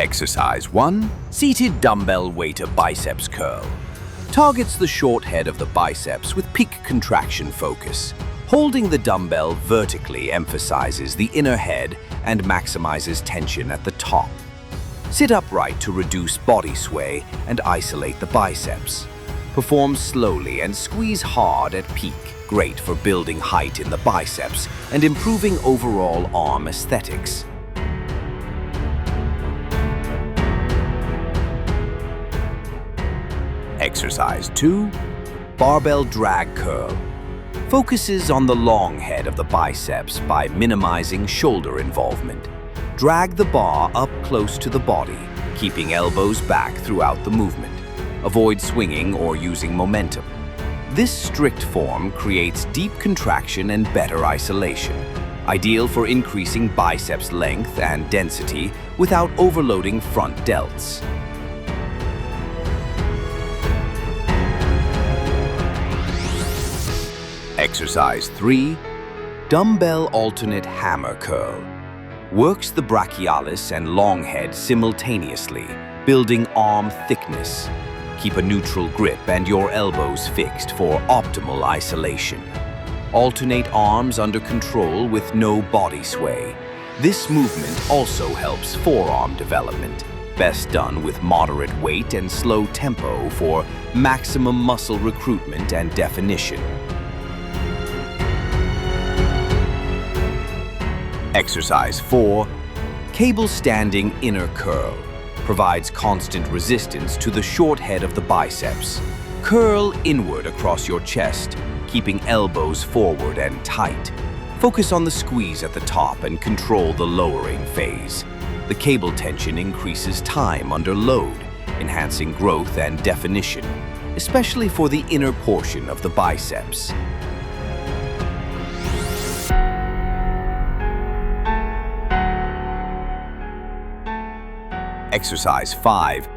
Exercise 1. Seated dumbbell weighted biceps curl. Targets the short head of the biceps with peak contraction focus. Holding the dumbbell vertically emphasizes the inner head and maximizes tension at the top. Sit upright to reduce body sway and isolate the biceps. Perform slowly and squeeze hard at peak. Great for building height in the biceps and improving overall arm aesthetics. Exercise 2. Barbell drag curl. Focuses on the long head of the biceps by minimizing shoulder involvement. Drag the bar up close to the body, keeping elbows back throughout the movement. Avoid swinging or using momentum. This strict form creates deep contraction and better isolation, ideal for increasing biceps length and density without overloading front delts. Exercise 3. Dumbbell alternate hammer curl. Works the brachialis and long head simultaneously, building arm thickness. Keep a neutral grip and your elbows fixed for optimal isolation. Alternate arms under control with no body sway. This movement also helps forearm development. Best done with moderate weight and slow tempo for maximum muscle recruitment and definition. Exercise 4. Cable standing inner curl. Provides constant resistance to the short head of the biceps. Curl inward across your chest, keeping elbows forward and tight. Focus on the squeeze at the top and control the lowering phase. The cable tension increases time under load, enhancing growth and definition, especially for the inner portion of the biceps. Exercise 5.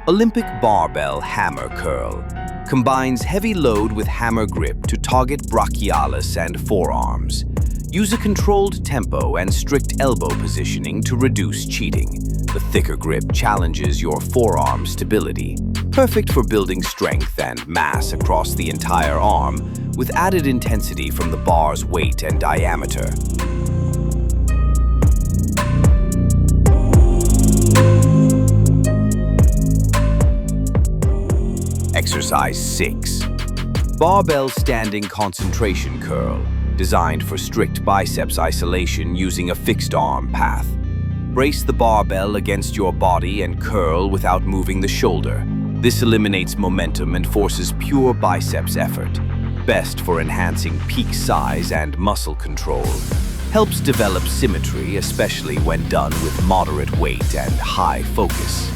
Olympic barbell hammer curl. Combines heavy load with hammer grip to target brachialis and forearms. Use a controlled tempo and strict elbow positioning to reduce cheating. The thicker grip challenges your forearm stability. Perfect for building strength and mass across the entire arm, with added intensity from the bar's weight and diameter. Exercise 6. Barbell standing concentration curl, designed for strict biceps isolation using a fixed arm path. Brace the barbell against your body and curl without moving the shoulder. This eliminates momentum and forces pure biceps effort. Best for enhancing peak size and muscle control. Helps develop symmetry, especially when done with moderate weight and high focus.